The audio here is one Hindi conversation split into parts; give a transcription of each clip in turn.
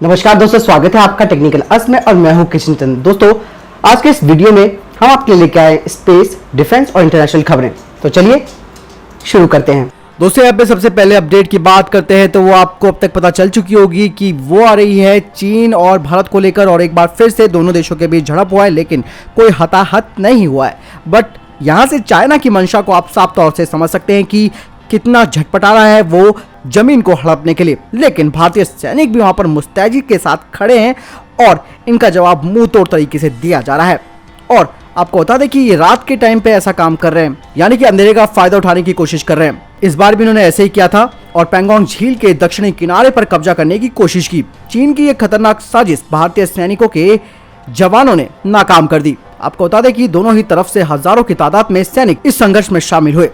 नमस्कार दोस्तों, स्वागत है आपका टेक्निकल अस में और मैं हूं किशन चंद्र। दोस्तों, आज के इस वीडियो में हम आपके लिए लेके आए स्पेस, डिफेंस और इंटरनेशनल खबरें। तो चलिए शुरू करते हैं। दोस्तों, यहाँ पे सबसे पहले अपडेट की बात करते हैं तो वो आपको अब तक पता चल चुकी होगी कि वो आ रही है चीन और भारत को लेकर, और एक बार फिर से दोनों देशों के बीच झड़प हुआ है, लेकिन कोई हताहत नहीं हुआ है। बट यहाँ से चाइना की मंशा को आप साफ तौर से समझ सकते हैं कि कितना झटपटा रहा है वो जमीन को हड़पने के लिए। लेकिन भारतीय सैनिक भी वहां पर मुस्तैदी के साथ खड़े हैं और इनका जवाब मुंह तोड़ तरीके से दिया जा रहा है। और आपको बता दें कि ये रात के टाइम पे ऐसा काम कर रहे हैं, यानी कि अंधेरे का फायदा उठाने की कोशिश कर रहे हैं। इस बार भी इन्होंने ऐसे ही किया था और पैंगोंग झील के दक्षिणी किनारे पर कब्जा करने की कोशिश की। चीन की यह खतरनाक साजिश भारतीय सैनिकों के जवानों ने नाकाम कर दी। आपको बता दें कि दोनों ही तरफ से हजारों की तादाद में सैनिक इस संघर्ष में शामिल हुए।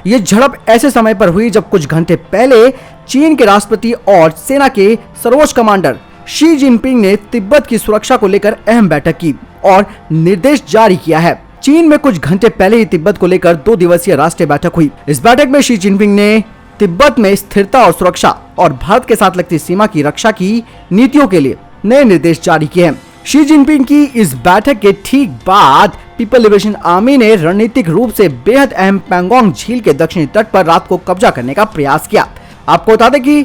ये झड़प ऐसे समय पर हुई जब कुछ घंटे पहले चीन के राष्ट्रपति और सेना के सर्वोच्च कमांडर शी जिनपिंग ने तिब्बत की सुरक्षा को लेकर अहम बैठक की और निर्देश जारी किया है। चीन में कुछ घंटे पहले ही तिब्बत को लेकर 2 दिवसीय राष्ट्रीय बैठक हुई। इस बैठक में शी जिनपिंग ने तिब्बत में स्थिरता और सुरक्षा और भारत के साथ लगती सीमा की रक्षा की नीतियों के लिए नए निर्देश जारी किए हैं। शी जिनपिंग की इस बैठक के ठीक बाद पीपल लिबरेशन आर्मी ने रणनीतिक रूप से बेहद अहम पैंगोंग झील के दक्षिणी तट पर रात को कब्जा करने का प्रयास किया। आपको बता दें कि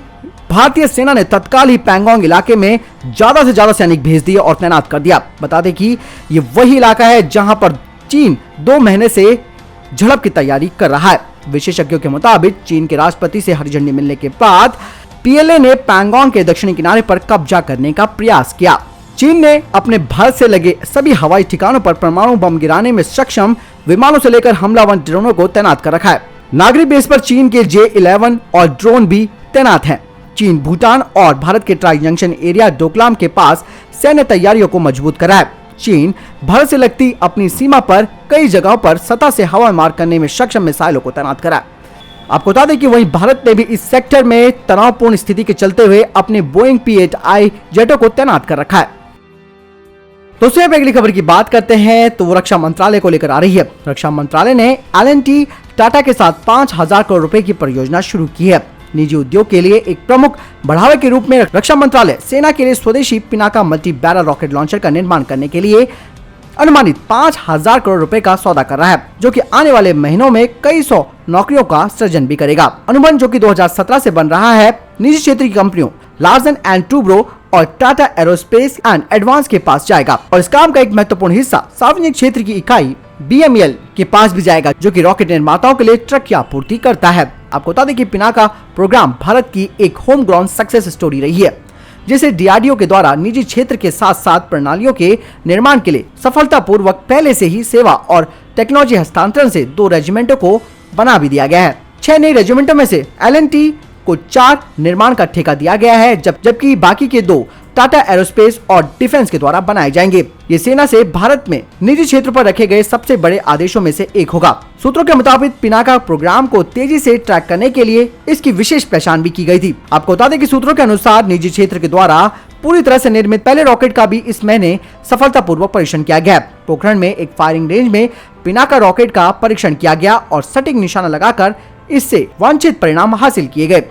भारतीय सेना ने तत्काल ही पैंगोंग इलाके में ज्यादा से ज्यादा सैनिक भेज दिए और तैनात कर दिया। बता दें कि ये वही इलाका है जहां पर चीन 2 महीने से झड़प की तैयारी कर रहा है। विशेषज्ञों के मुताबिक चीन के राष्ट्रपति से हरी झंडी मिलने के बाद पीएलए ने पैंगोंग के दक्षिणी किनारे पर कब्जा करने का प्रयास किया। चीन ने अपने भारत से लगे सभी हवाई ठिकानों पर परमाणु बम गिराने में सक्षम विमानों से लेकर हमलावर ड्रोनों को तैनात कर रखा है। नागरिक बेस पर चीन के J-11 और ड्रोन भी तैनात हैं। चीन भूटान और भारत के ट्राई जंक्शन एरिया डोकलाम के पास सैन्य तैयारियों को मजबूत करा है। चीन भारत से लगती अपनी सीमा पर कई जगहों पर सतह से हवा मार करने में सक्षम मिसाइलों को तैनात करा है। आपको बता दें कि वहीं भारत ने भी इस सेक्टर में तनावपूर्ण स्थिति के चलते हुए अपने बोइंग P-8I जेटों को तैनात कर रखा है। दोस्तों, अगली खबर की बात करते हैं तो वो रक्षा मंत्रालय को लेकर आ रही है। रक्षा मंत्रालय ने L&T टाटा के साथ 5,000 करोड़ रुपए की परियोजना शुरू की है। निजी उद्योग के लिए एक प्रमुख बढ़ावे के रूप में रक्षा मंत्रालय सेना के लिए स्वदेशी Pinaka multi barrel rocket launcher का निर्माण करने के लिए अनुमानित 5,000 करोड़ रुपए का सौदा कर रहा है, जो कि आने वाले महीनों में कई 100 नौकरियों का सृजन भी करेगा। अनुबंध जो कि 2017 से बन रहा है, निजी क्षेत्र की कंपनियों लार्सन एंड टूब्रो और टाटा एरोस्पेस एंड एडवांस के पास जाएगा और इस काम का एक महत्वपूर्ण हिस्सा सार्वजनिक क्षेत्र की इकाई BMEL के पास भी जाएगा, जो कि रॉकेट निर्माताओं के लिए ट्रक की आपूर्ति करता है। आपको बता दें कि पिनाका प्रोग्राम भारत की एक होम ग्राउंड सक्सेस स्टोरी रही है, जिसे DRDO के द्वारा निजी क्षेत्र के साथ साथ प्रणालियों के निर्माण के लिए सफलतापूर्वक पहले से ही सेवा और टेक्नोलॉजी हस्तांतरण से 2 रेजिमेंटों को बना भी दिया गया है। 6 नए रेजिमेंटों में से L&T को 4 निर्माण का ठेका दिया गया है, जबकि बाकी के 2 टाटा एरोस्पेस और डिफेंस के द्वारा बनाए जाएंगे। ये सेना से भारत में निजी क्षेत्र पर रखे गए सबसे बड़े आदेशों में से एक होगा। सूत्रों के मुताबिक पिनाका प्रोग्राम को तेजी से ट्रैक करने के लिए इसकी विशेष पहचान भी की गई थी। आपको बता दें कि सूत्रों के अनुसार निजी क्षेत्र के द्वारा पूरी तरह से निर्मित पहले रॉकेट का भी इस महीने सफलतापूर्वक परीक्षण किया गया। पोखरण में एक फायरिंग रेंज में पिनाका रॉकेट का परीक्षण किया गया और सटीक निशाना लगाकर इससे वांछित परिणाम हासिल किए गए।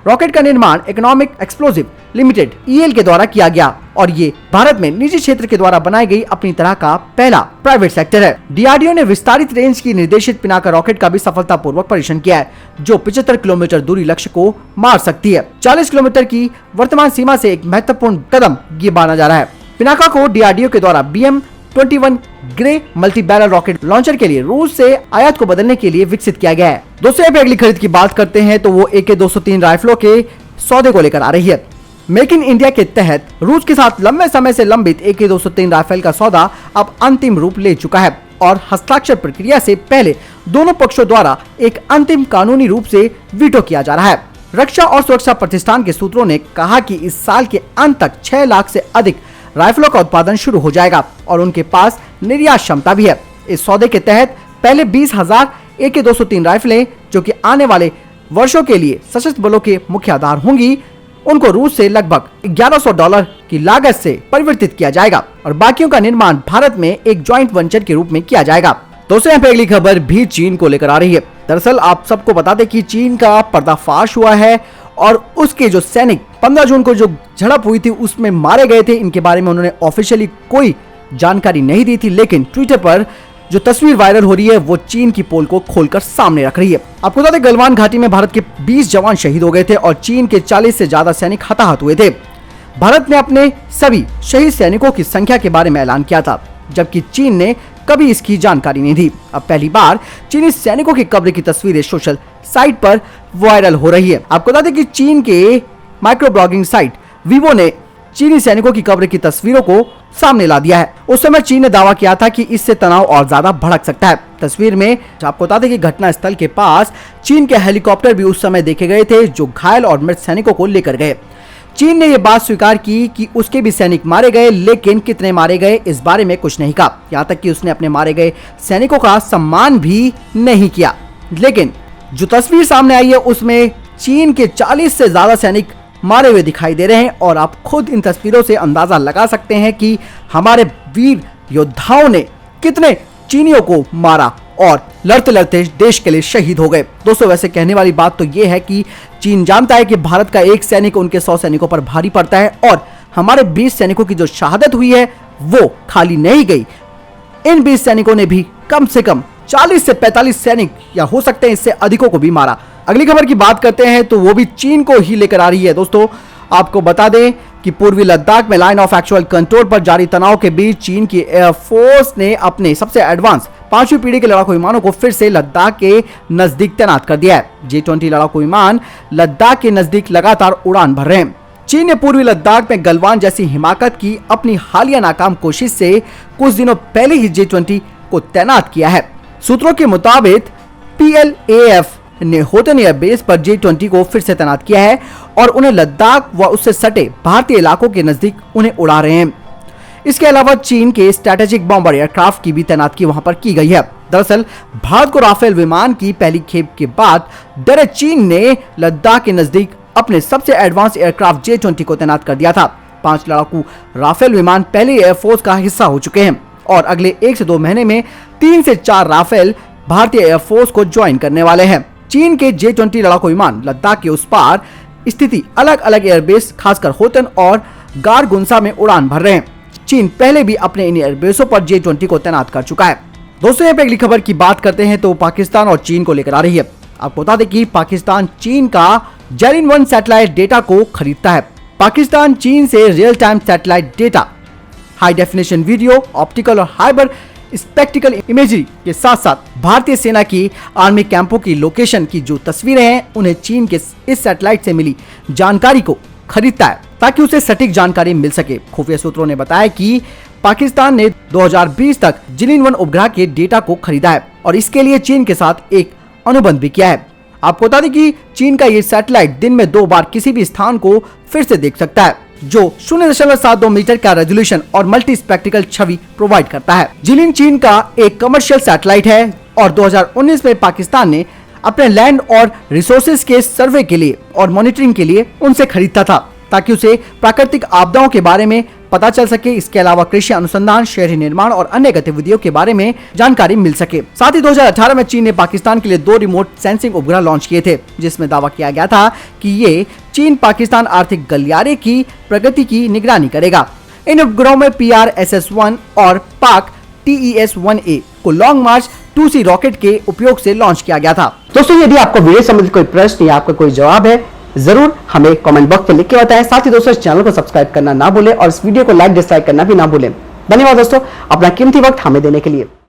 रॉकेट का निर्माण इकोनॉमिक एक्सप्लोजिव लिमिटेड EL के द्वारा किया गया और ये भारत में निजी क्षेत्र के द्वारा बनाई गई अपनी तरह का पहला प्राइवेट सेक्टर है। DRDO ने विस्तारित रेंज की निर्देशित पिनाका रॉकेट का भी सफलतापूर्वक परीक्षण किया है, जो 75 किलोमीटर दूरी लक्ष्य को मार सकती है। 40 किलोमीटर की वर्तमान सीमा से एक महत्वपूर्ण कदम ये माना जा रहा है। पिनाका को DRDO के द्वारा BM-21 grey multi barrel rocket launcher के लिए रूस से आयात को बदलने के लिए विकसित किया गया है। दोस्तों, अगली खरीद की बात करते हैं तो वो AK-203 राइफलों के सौदे को लेकर आ रही है। मेक इन इंडिया के तहत रूस के साथ लंबे समय से लंबित AK-203 राइफल का सौदा अब अंतिम रूप ले चुका है और हस्ताक्षर प्रक्रिया से पहले दोनों पक्षों द्वारा एक अंतिम कानूनी रूप से वीटो किया जा रहा है। रक्षा और सुरक्षा प्रतिष्ठान के सूत्रों ने कहा कि इस साल के अंत तक 6 लाख से अधिक राइफलों का उत्पादन शुरू हो जाएगा और उनके पास निर्यात क्षमता भी है। इस सौदे के तहत पहले 20,000 AK-203 राइफलें, जो कि आने वाले वर्षों के लिए सशस्त्र बलों के मुख्य आधार होंगी, उनको रूस से लगभग $1100 की लागत से परिवर्तित किया जाएगा और बाकियों का निर्माण भारत में एक ज्वाइंट वेंचर के रूप में किया जाएगा। दोस्तों, यहाँ पे अगली खबर भी चीन को लेकर आ रही है। दरअसल आप सबको बता दें कि चीन का पर्दाफाश हुआ है और उसके जो सैनिक 15 जून को जो झड़प हुई थी उसमें मारे गए थे, इनके बारे में उन्होंने ऑफिशियली कोई जानकारी नहीं दी थी, लेकिन ट्विटर पर जो तस्वीर वायरल हो रही है वो चीन की पोल को खोलकर सामने रख रही है। आपको बता दें गलवान घाटी में भारत के 20 जवान शहीद हो गए थे और चीन के 40 से ज्यादा सैनिक हताहत हुए थे। भारत ने अपने सभी शहीद सैनिकों की संख्या के बारे में ऐलान किया था, जबकि चीन ने कभी इसकी जानकारी नहीं दी। अब पहली बार चीनी सैनिकों की कब्र की तस्वीरें सोशल साइट पर वायरल हो रही है। आपको बता दें कि चीन के माइक्रो ब्लॉगिंग साइट वीवो ने चीनी सैनिकों की कब्र की तस्वीरों को सामने ला दिया है। उस समय चीन ने दावा किया था कि इससे तनाव और ज्यादा भड़क सकता है। तस्वीर में आपको बता दें कि घटना स्थल के पास चीन के हेलीकॉप्टर भी उस समय देखे गए थे, जो घायल और मृत सैनिकों को लेकर गए। चीन ने यह बात स्वीकार की कि उसके भी सैनिक मारे गए, लेकिन कितने मारे गए इस बारे में कुछ नहीं कहा। यहाँ तक कि उसने अपने मारे गए सैनिकों का सम्मान भी नहीं किया। लेकिन जो तस्वीर सामने आई है उसमें चीन के 40 से ज्यादा सैनिक मारे हुए दिखाई दे रहे हैं और आप खुद इन तस्वीरों से अंदाजा लगा सकते हैं कि हमारे वीर योद्धाओं ने कितने चीनियों को मारा और लड़ते लड़ते देश के लिए शहीद हो गए। दोस्तों वैसे कहने वाली बात तो ये है कि चीन जानता है कि भारत का एक सैनिक उनके 100 सैनिकों पर भारी पड़ता है और हमारे 20 सैनिकों की जो शहादत हुई है वो खाली नहीं गई। इन 20 सैनिकों ने भी कम से कम 40 से 45 सैनिक या हो सकते हैं इससे अधिकों को भी मारा। अगली खबर की बात करते हैं तो वो भी चीन को ही लेकर आ रही है। दोस्तों आपको बता दें कि पूर्वी लद्दाख में लाइन ऑफ एक्चुअल कंट्रोल पर जारी तनाव के बीच चीन की एयरफोर्स ने अपने सबसे एडवांस 5वीं पीढ़ी के लड़ाकू विमानों को फिर से लद्दाख के नजदीक तैनात कर दिया है। J-20 लड़ाकू विमान लद्दाख के नजदीक लगातार उड़ान भर रहे हैं। चीन ने पूर्वी लद्दाख में गलवान जैसी हिमाकत की अपनी हालिया नाकाम कोशिश से कुछ दिनों पहले ही J-20 को तैनात किया है। सूत्रों के मुताबिक PLAF ने होटन एयरबेस पर J-20 को फिर से तैनात किया है और उन्हें लद्दाख व उससे सटे भारतीय इलाकों के नजदीक उन्हें उड़ा रहे हैं। इसके अलावा चीन के स्ट्रेटेजिक बॉम्बर एयरक्राफ्ट की भी तैनाती वहां पर की गई है। दरअसल भारत को राफेल विमान की पहली खेप के बाद डरे चीन ने लद्दाख के नजदीक अपने सबसे एडवांस एयरक्राफ्ट J-20 को तैनात कर दिया था। 5 लड़ाकू राफेल विमान पहले एयरफोर्स का हिस्सा हो चुके हैं और अगले 1 से 2 महीने में 3 से 4 राफेल भारतीय एयरफोर्स को ज्वाइन करने वाले हैं। चीन के J-20 लड़ाकू विमान लद्दाख के उस पार स्थिति अलग अलग एयरबेस खासकर होटन और गारगुंसा में उड़ान भर रहे हैं। चीन पहले भी अपने इन एयरबेसों पर J-20 को तैनात कर चुका है। दोस्तों यहाँ पे अगली खबर की बात करते हैं तो पाकिस्तान और चीन को लेकर आ रही है। आपको बता दें कि पाकिस्तान चीन का Jarin-1 सैटेलाइट डेटा को खरीदता है। पाकिस्तान चीन से real time satellite data, high definition video, optical और हाइपर स्पेक्टिकल इमेजरी के साथ साथ भारतीय सेना की आर्मी कैंपों की लोकेशन की जो तस्वीरें हैं उन्हें चीन के इस सैटेलाइट से मिली जानकारी को खरीदता है ताकि उसे सटीक जानकारी मिल सके। खुफिया सूत्रों ने बताया कि पाकिस्तान ने 2020 तक Jarin-1 उपग्रह के डेटा को खरीदा है और इसके लिए चीन के साथ एक अनुबंध भी किया है। आपको बता दें कि चीन का ये सैटेलाइट दिन में 2 बार किसी भी स्थान को फिर से देख सकता है, जो 0.72 मीटर का रेजोल्यूशन और मल्टी स्पेक्टिकल छवि प्रोवाइड करता है। Jarin चीन का एक कमर्शियल सैटेलाइट है और 2019 में पाकिस्तान ने अपने लैंड और रिसोर्सेज के सर्वे के लिए और मॉनिटरिंग के लिए उनसे खरीदा था ताकि उसे प्राकृतिक आपदाओं के बारे में पता चल सके। इसके अलावा कृषि अनुसंधान, शहरी निर्माण और अन्य गतिविधियों के बारे में जानकारी मिल सके। साथ ही 2018 में चीन ने पाकिस्तान के लिए 2 रिमोट सेंसिंग उपग्रह लॉन्च किए थे, जिसमें दावा किया गया था कि ये चीन पाकिस्तान आर्थिक गलियारे की प्रगति की निगरानी करेगा। इन उपग्रहों में PRSS-1 और पाक TES-1A को लॉन्ग मार्च 2C रॉकेट के उपयोग से लॉन्च किया गया था। दोस्तों यदि आपको वीडियो संबंधित कोई प्रश्न या आपका कोई जवाब है जरूर हमें कमेंट बॉक्स में लिख के बताएं। साथ ही दोस्तों इस चैनल को सब्सक्राइब करना ना भूलें और इस वीडियो को लाइक डिसलाइक करना भी ना भूलें। धन्यवाद दोस्तों अपना कीमती वक्त हमें देने के लिए।